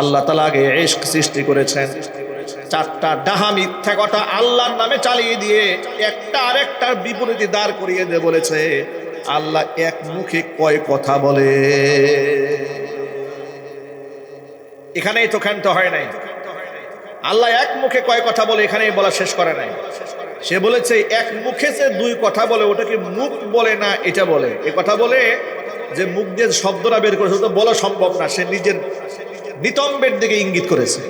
আল্লাহ তাআলা আগে ইশক সৃষ্টি করেছেন। 4টা ডাহা মিথ্যা কথা আল্লাহর নামে চালিয়ে দিয়ে একটা আরেকটার বিপরীতে দাঁড় করিয়ে দিয়ে বলেছে আল্লাহ এক মুখে কয় কথা বলে। এখানেই তো ক্ষান্ত হয় নাই। আল্লাহ এক মুখে কয় কথা বলে এখানেই বলা শেষ করে নাই। সে বলেছে এক মুখে যে 2 কথা বলে ওটাকে মুখ বলে না, এটা বলে। এ কথা বলে যে মুখ দিয়ে শব্দটা বের করেছে তো বলা সম্ভব না, সে নিজের নিতম্বের দিকে ইঙ্গিত করেছে।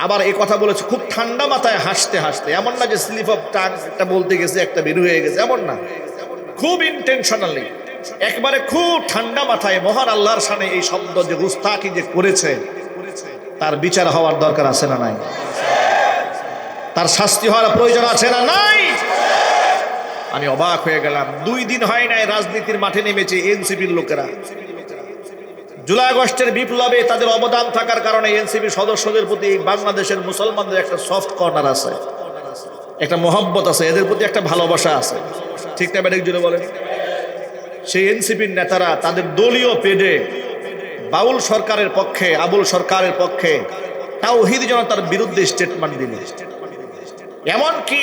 আবার এই কথা বলেছে খুব ঠান্ডা মাথায় হাসতে হাসতে, এমন না যে স্লিপ অফ টাং একটা বলতে গেছে একটা বের হয়ে গেছে, এমন না, খুব ইন্টেনশনালি একবারে খুব ঠান্ডা মাথায় মহান আল্লাহর শানে এই শব্দ যে গুস্তাখি যে করেছে তার বিচার হওয়ার দরকার আছে না নাই? তার শাস্তি হওয়ার প্রয়োজন আছে না নাই? আমি অবাক হয়ে গেলাম। 2 দিন হয় নাই রাজনীতির মাঠে নেমেছে এনসিপির লোকেরা। জুলাই আগস্টের বিপ্লবে তাদের অবদান থাকার কারণে এনসিপি সদস্যদের প্রতি বাংলাদেশের মুসলমানদের একটা সফট কর্নার আছে, একটা মহব্বত আছে, এদের প্রতি একটা ভালোবাসা আছে। ঠিক না ব্যাটিক জুড়ে বলেন? সেই এনসিপির নেতারা তাদের দলীয় পেডে বাউল সরকারের পক্ষে, আবুল সরকারের পক্ষে তাওহীদ জনতার বিরুদ্ধে স্টেটমেন্ট দিল। এমনকি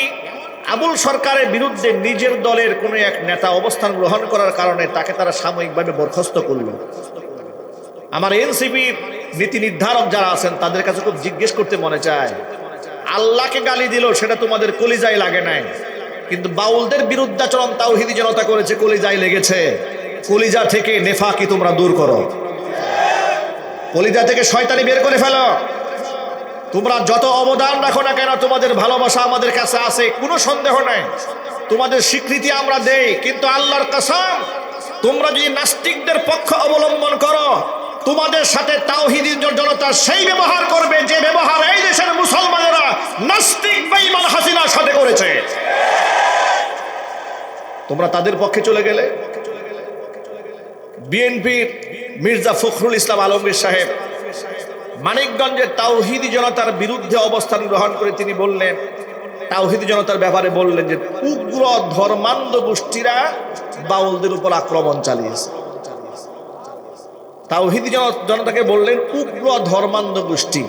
আবুল সরকারের বিরুদ্ধে নিজের দলের কোনো এক নেতা অবস্থান গ্রহণ করার কারণে তাকে তারা সাময়িকভাবে বরখাস্ত করল। আমার এনসিপির নীতি নির্ধারক যারা আছেন তাদের কাছে খুব জিজ্ঞেস করতে মনে চায়, আল্লাহকে গালি দিল সেটা তোমাদের কলিজায় লাগে নাই, কিন্তু বাউলদের বিরুদ্ধাচরণ তাওহীদি জনতা করেছে, কলিজায় লেগেছে। কলিজা থেকে নেফাকি তোমরা দূর করো, কলিজা থেকে শয়তানি বের করে ফেলো। তোমরা যত অবদান রাখো না কেন তোমাদের ভালোবাসা আমাদের কাছে আছে, কোনো সন্দেহ নাই, তোমাদের স্বীকৃতি আমরা দেই। কিন্তু আল্লাহর কসম, তোমরা যদি নাস্তিকদের পক্ষ অবলম্বন করো তোমাদের সাথে তাওহীদি জনতা সেই ব্যবহার করবে যে ব্যবহার এই দেশের মুসলমানেরা নাস্তিক বেঈমান হাসিনার সাথে করেছে। তোমরা তাদের পক্ষে চলে গেলে। বিএনপির মির্জা ফখরুল ইসলাম আলমগীর সাহেব মানিকগঞ্জের তাওহীদি জনতার বিরুদ্ধে অবস্থান গ্রহণ করে তিনি বললেন, তাওহীদি জনতার ব্যাপারে বললেন যে উগ্র ধর্মান্ধ গোষ্ঠীরা বাউলদের উপর আক্রমণ চালিয়েছে। তাওহীদি জনতাকে বললেন উগ্র ধর্মান্ধ গোষ্ঠী,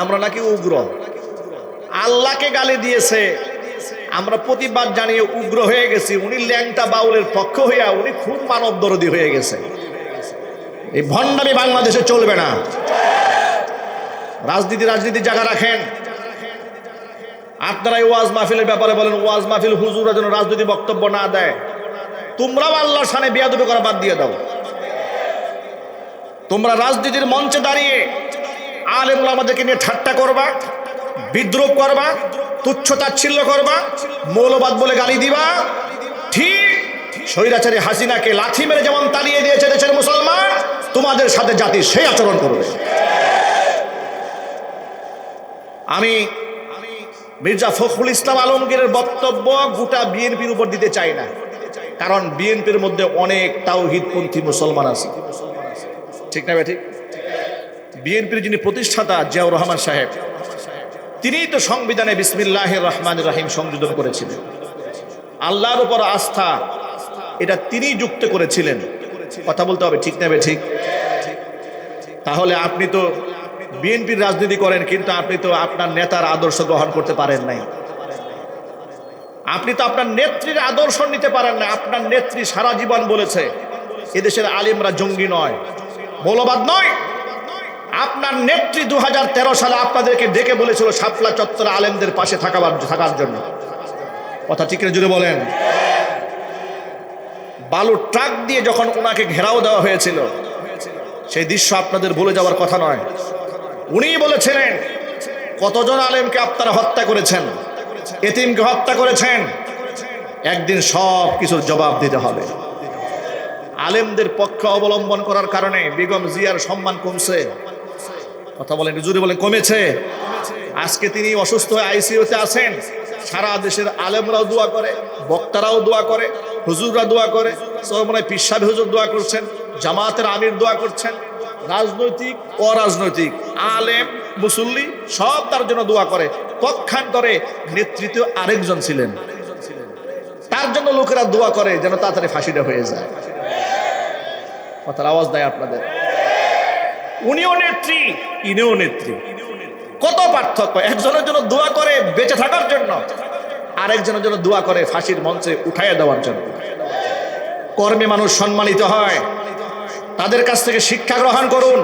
আমরা নাকি উগ্র। আল্লাহকে গালি দিয়েছে, আমরা প্রতিবাদ জানিয়ে উগ্র হয়ে গেছি। উনি ল্যাংটা বাউলের পক্ষ হইয়া উনি খুব মানব দরদী হয়ে গেছে। এই ভণ্ডামি বাংলাদেশে চলবে না। রাজনীতির জায়গা রাখেন। আপনারা এই ওয়াজ মাহফিলের ব্যাপারে বলেন ওয়াজ মাহফিল হুজুররা যেন রাজনীতি বক্তব্য না দেয়। তোমরাও আল্লাহর শানে বেয়াদবি করা বাদ দিয়ে দাও। তোমরা রাজনীতির মঞ্চে দাঁড়িয়ে আলেম ওলামাদেরকে নিয়ে ঠাট্টা করবা, বিদ্রুপ করবা, তুচ্ছ তাচ্ছিল্য করবা, মৌলবাদ বলে গালি দিবা। ঠিক স্বৈরাচারী হাসিনাকে লাথি মেরে যেমন তাড়িয়ে দিয়েছে দেশের মুসলমান, তোমাদের সাথে জাতি সেই আচরণ করবে। আমি মির্জা ফখরুল ইসলাম আলমগীরের বক্তব্য গোটা বিএনপির উপর দিতে চাই না, কারণ বিএনপির মধ্যে অনেক তাওহীদপন্থী মুসলমান আছে, ঠিক না ঠিক? বিএনপির যিনি প্রতিষ্ঠাতা জিয়াউর রহমান সাহেব, তিনিই তো সংবিধানে বিসমিল্লাহির রহমানির রহিম সংযোজন করেছিলেন। আল্লাহর উপর আস্থা এটা তিনিই যুক্ত করেছিলেন, কথা বলতে হবে, ঠিক না ঠিক? তাহলে আপনি তো বিএনপির রাজনীতি করেন, কিন্তু আপনি তো আপনার নেতার আদর্শ গ্রহণ করতে পারেন নাই, আপনি তো আপনার নেত্রীর আদর্শ নিতে পারেন না। আপনার নেত্রী সারা জীবন বলেছে এদেশের আলেমরা জঙ্গি নয়, মৌলবাদ নয়। আপনার নেত্রী 2013 সালে আপনাদেরকে ডেকে বলেছিল শাপলা চত্বরে আলেমদের পাশে থাকার জন্য, কথা ঠিক করে জুড়ে বলেন। বালুর ট্রাক দিয়ে যখন ওনাকে ঘেরাও দেওয়া হয়েছিল, সেই দৃশ্য আপনাদের ভুলে যাওয়ার কথা নয়। উনিই বলেছিলেন কতজন আলেমকে আপনারা হত্যা করেছেন, এতিমকে হত্যা করেছেন, একদিন সব কিছুর জবাব দিতে হবে। আলেমদের পক্ষ অবলম্বন করার কারণে বেগম জিয়ার সম্মান কমছে, কথা বলেন, জুড়ে বলেন, কমেছে। আজকে তিনি অসুস্থ হয়ে আইসিইউতে আছেন, সারা দেশের আলেমরাও দোয়া করে, বক্তারাও দোয়া করে, হুজুররা দোয়া করে, সবমনে পীর সাহেব হুজুর দোয়া করছেন, জামাতের আমির দোয়া করছেন, রাজনৈতিক অরাজনৈতিক আলেম মুসল্লি সব তার জন্য দোয়া করে। পক্ষান্তরে নেতৃত্ব আরেকজন ছিলেন, তার জন্য লোকেরা দোয়া করে যেন তাড়াতাড়ি ফাঁসিটা হয়ে যায়। কথার আওয়াজ দেয় আপনাদের? উনিও নেত্রী, ইনিও নেত্রী, কত পার্থক্য! একজনের জন্য দোয়া করে বেঁচে থাকার জন্য, আরেকজনের জন্য দোয়া করে ফাঁসির মঞ্চে উঠাইয়া দেওয়ার জন্য। কর্মে মানুষ সম্মানিত হয়, তাদের কাছ থেকে শিক্ষা গ্রহণ করুন।